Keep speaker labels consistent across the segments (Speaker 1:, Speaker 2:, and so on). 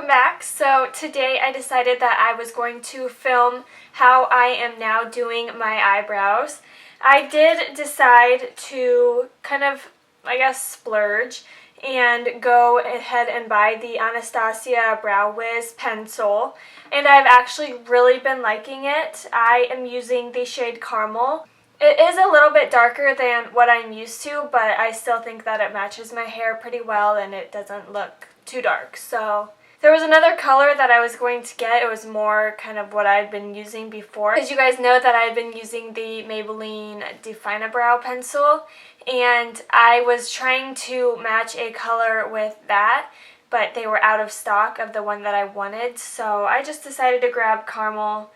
Speaker 1: welcome back. So today I decided that I was going to film how I am now doing my eyebrows. I did decide to kind of, I guess, splurge and go ahead and buy the Anastasia Brow Wiz pencil, and I've actually really been liking it. I am using the shade Caramel. It is a little bit darker than what I'm used to, but I still think that it matches my hair pretty well and it doesn't look too dark. So there was another color that I was going to get. It was more kind of what I'd been using before. As you guys know, that I've been using the Maybelline Define-A-Brow pencil, and I was trying to match a color with that, but they were out of stock of the one that I wanted, so I just decided to grab Caramel.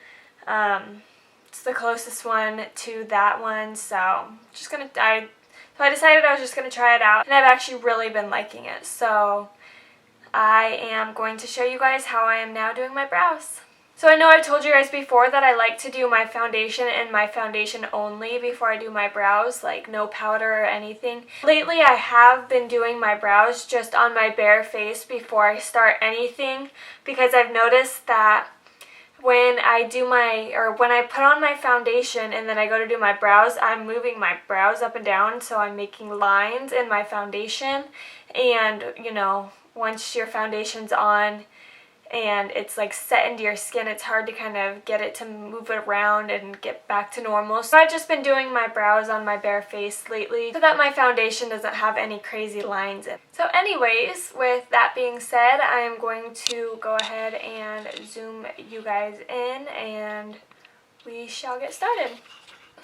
Speaker 1: It's the closest one to that one, so I decided I was just gonna try it out, and I've actually really been liking it. So I am going to show you guys how I am now doing my brows. So I know I've told you guys before that I like to do my foundation and my foundation only before I do my brows, like no powder or anything. Lately I have been doing my brows just on my bare face before I start anything, because I've noticed that when I put on my foundation and then I go to do my brows, I'm moving my brows up and down, so I'm making lines in my foundation. And you know, once your foundation's on and it's like set into your skin, it's hard to kind of get it to move it around and get back to normal. So I've just been doing my brows on my bare face lately so that my foundation doesn't have any crazy lines in it. So anyways, with that being said, I am going to go ahead and zoom you guys in and we shall get started.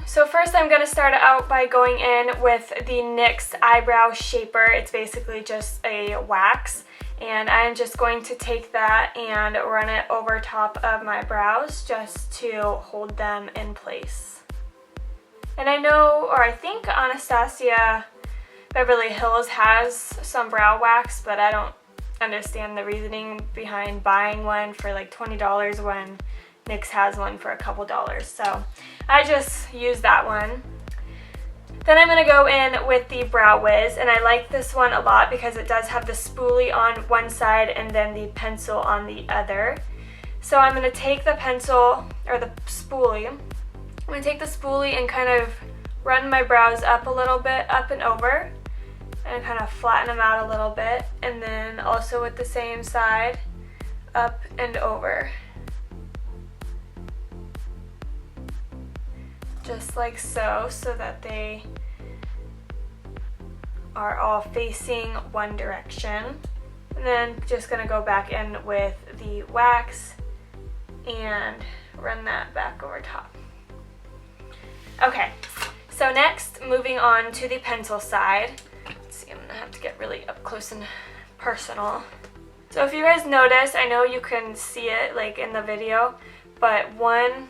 Speaker 1: So first I'm going to start out by going in with the NYX Eyebrow Shaper. It's basically just a wax, and I'm just going to take that and run it over top of my brows just to hold them in place. And I know, or I think Anastasia Beverly Hills has some brow wax, but I don't understand the reasoning behind buying one for like $20 when NYX has one for a couple dollars. So I just use that one. Then I'm going to go in with the Brow Wiz, and I like this one a lot because it does have the spoolie on one side and then the pencil on the other. So I'm going to take the pencil, or the spoolie, I'm going to take the spoolie and kind of run my brows up a little bit, up and over, and kind of flatten them out a little bit, and then also with the same side, up and over. Just like so, so that they are all facing one direction. And then just gonna go back in with the wax and run that back over top. Okay, so next, moving on to the pencil side. Let's see, I'm gonna have to get really up close and personal. So if you guys notice, I know you can see it like in the video, but one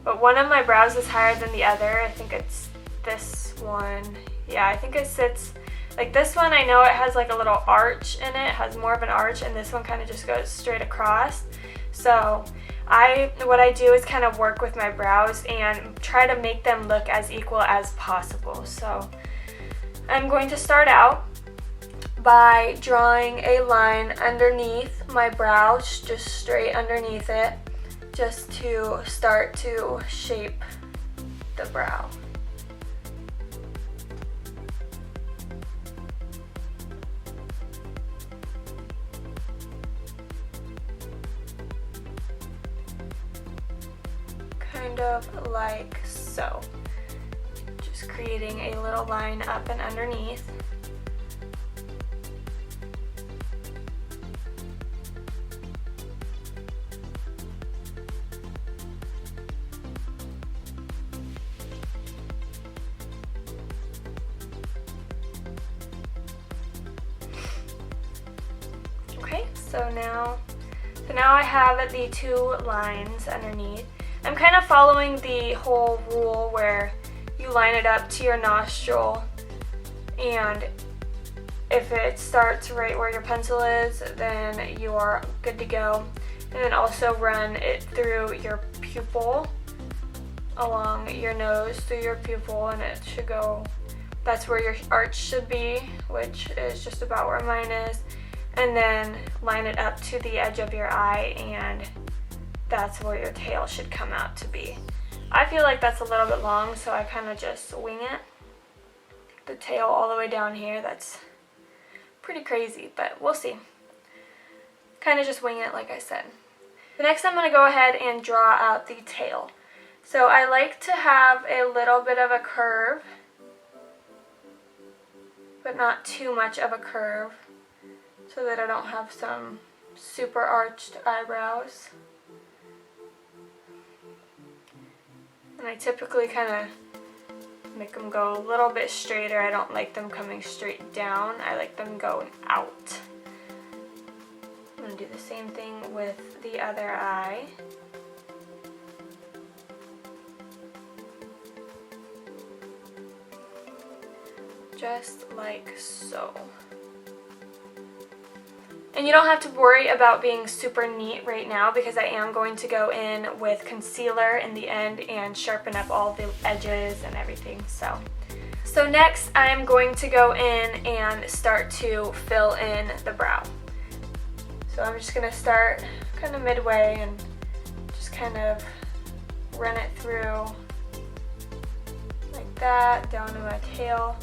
Speaker 1: of my brows is higher than the other. I think it's this one. Yeah, I think it sits like this one. I know it has like a little arch in it. It has more of an arch, and this one kind of just goes straight across. So what I do is kind of work with my brows and try to make them look as equal as possible. So I'm going to start out by drawing a line underneath my brow, just straight underneath it, just to start to shape the brow. Kind of like so. Just creating a little line up and underneath. So now I have the two lines underneath. I'm kind of following the whole rule where you line it up to your nostril, and if it starts right where your pencil is, then you are good to go. And then also run it through your pupil, along your nose through your pupil, and it should go, that's where your arch should be, which is just about where mine is. and then line it up to the edge of your eye, and that's where your tail should come out to be. I feel like that's a little bit long, so I kind of just wing it. The tail all the way down here, that's pretty crazy, but we'll see. Kind of just wing it like I said. The next I'm going to go ahead and draw out the tail. So I like to have a little bit of a curve, but not too much of a curve, so that I don't have some super arched eyebrows. And I typically kind of make them go a little bit straighter. I don't like them coming straight down. I like them going out. I'm going to do the same thing with the other eye. Just like so. And you don't have to worry about being super neat right now, because I am going to go in with concealer in the end and sharpen up all the edges and everything. So next I'm going to go in and start to fill in the brow. So I'm just going to start kind of midway and just kind of run it through like that down to my tail,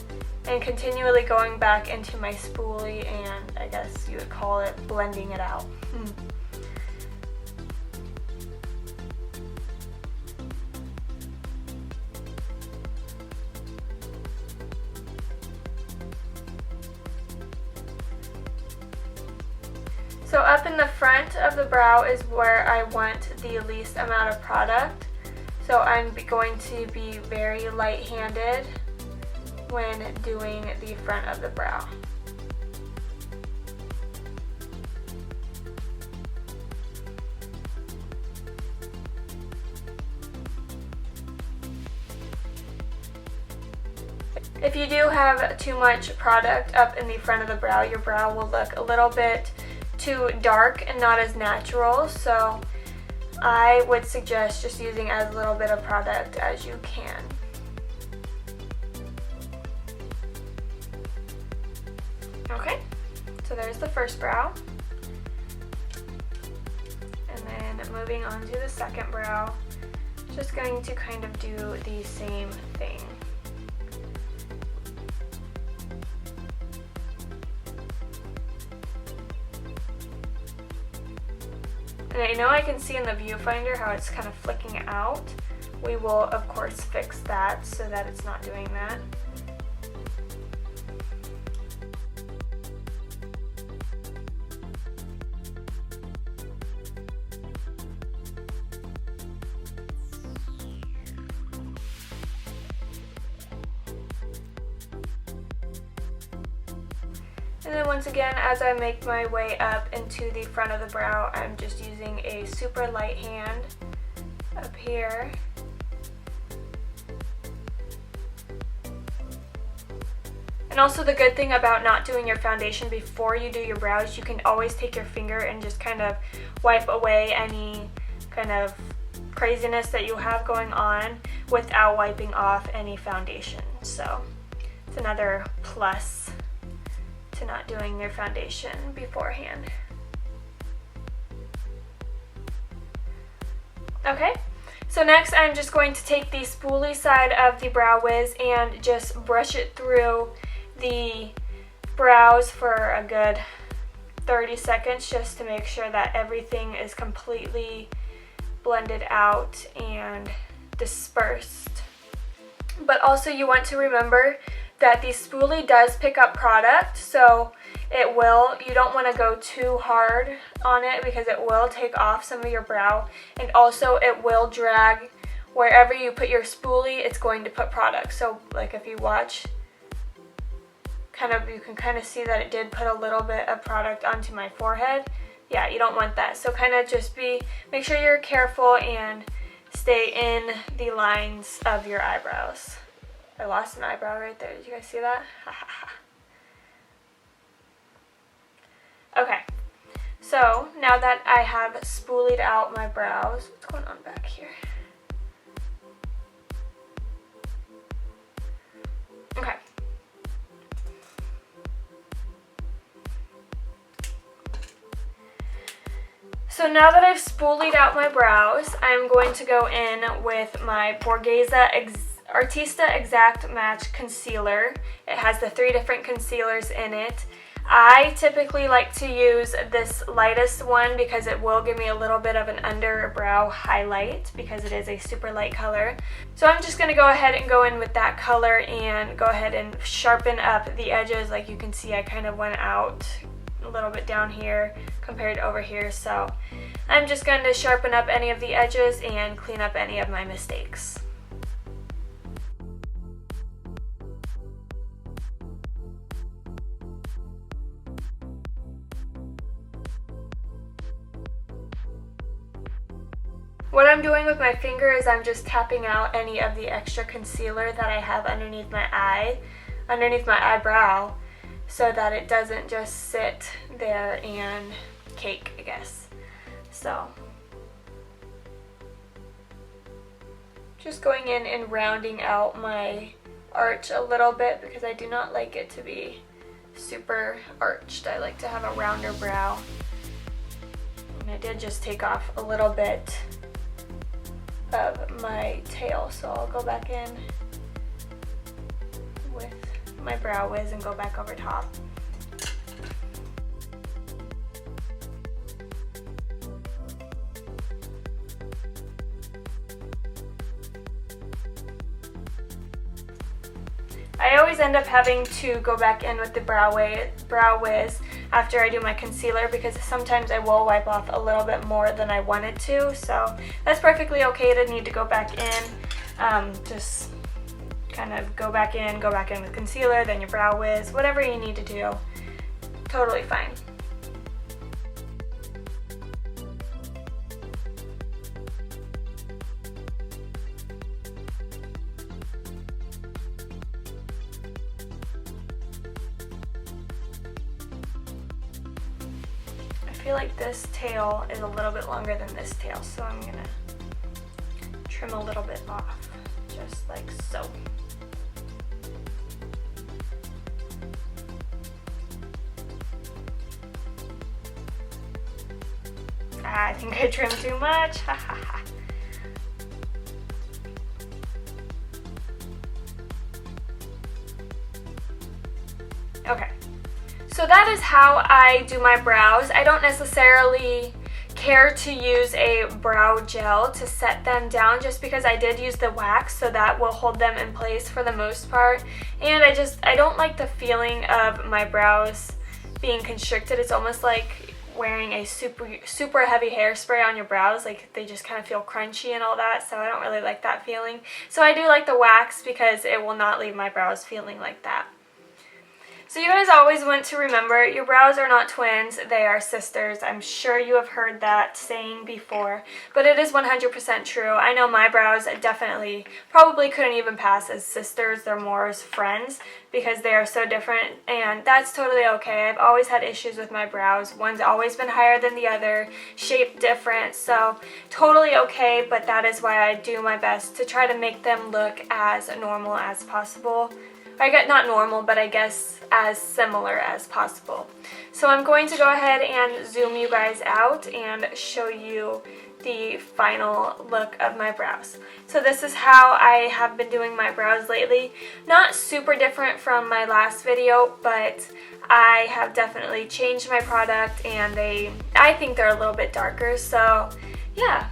Speaker 1: and continually going back into my spoolie, and I guess you would call it blending it out. So up in the front of the brow is where I want the least amount of product. So I'm going to be very light-handed when doing the front of the brow. If you do have too much product up in the front of the brow, your brow will look a little bit too dark and not as natural, so I would suggest just using as little bit of product as you can. Okay, so there's the first brow. And then moving on to the second brow, just going to kind of do the same thing. And I know I can see in the viewfinder how it's kind of flicking out. We will of course fix that so that it's not doing that. And then once again, as I make my way up into the front of the brow, I'm just using a super light hand up here. And also the good thing about not doing your foundation before you do your brows, you can always take your finger and just kind of wipe away any kind of craziness that you have going on without wiping off any foundation. So it's another plus to not doing your foundation beforehand. Okay, so next I'm just going to take the spoolie side of the Brow Wiz and just brush it through the brows for a good 30 seconds just to make sure that everything is completely blended out and dispersed. But also you want to remember that the spoolie does pick up product, so you don't want to go too hard on it because it will take off some of your brow, and also it will drag wherever you put your spoolie, it's going to put product. So like if you watch, you can kind of see that it did put a little bit of product onto my forehead. Yeah, you don't want that. So kind of just make sure you're careful and stay in the lines of your eyebrows. I lost an eyebrow right there. Did you guys see that? Okay, so now that I have spoolied out my brows, what's going on back here? Okay. So now that I've spoolied out my brows, I'm going to go in with my Borghese Artista Exact Match Concealer. It has the 3 different concealers in it. I typically like to use this lightest one because it will give me a little bit of an underbrow highlight because it is a super light color. So I'm just going to go ahead and go in with that color and go ahead and sharpen up the edges. Like you can see, I kind of went out a little bit down here compared to over here. So I'm just going to sharpen up any of the edges and clean up any of my mistakes. What I'm doing with my finger is I'm just tapping out any of the extra concealer that I have underneath my eyebrow, so that it doesn't just sit there and cake, I guess. So just going in and rounding out my arch a little bit because I do not like it to be super arched. I like to have a rounder brow. And I did just take off a little bit of my tail, so I'll go back in with my Brow Wiz and go back over top. I always end up having to go back in with the Brow Wiz after I do my concealer because sometimes I will wipe off a little bit more than I wanted to, so that's perfectly okay to need to go back in. Just kind of go back in with concealer, then your Brow Wiz, whatever you need to do, totally fine. I feel like this tail is a little bit longer than this tail, so I'm gonna trim a little bit off, just like so. I think I trimmed too much. Okay. So that is how I do my brows. I don't necessarily care to use a brow gel to set them down just because I did use the wax, so that will hold them in place for the most part. And I don't like the feeling of my brows being constricted. It's almost like wearing a super heavy hairspray on your brows. Like they just kind of feel crunchy and all that, so I don't really like that feeling. So I do like the wax because it will not leave my brows feeling like that. So you guys always want to remember, your brows are not twins, they are sisters. I'm sure you have heard that saying before, but it is 100% true. I know my brows definitely probably couldn't even pass as sisters, they're more as friends because they are so different, and that's totally okay. I've always had issues with my brows. One's always been higher than the other, shaped different, so totally okay, but that is why I do my best to try to make them look as normal as possible. I get not normal, but I guess as similar as possible. So I'm going to go ahead and zoom you guys out and show you the final look of my brows. So this is how I have been doing my brows lately. Not super different from my last video, but I have definitely changed my product and I think they're a little bit darker, so yeah.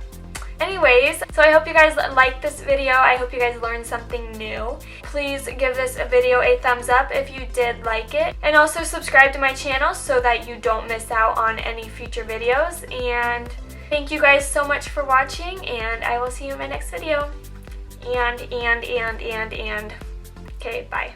Speaker 1: Anyways, so I hope you guys liked this video. I hope you guys learned something new. Please give this video a thumbs up if you did like it. And also subscribe to my channel so that you don't miss out on any future videos. And thank you guys so much for watching, and I will see you in my next video. Okay, bye.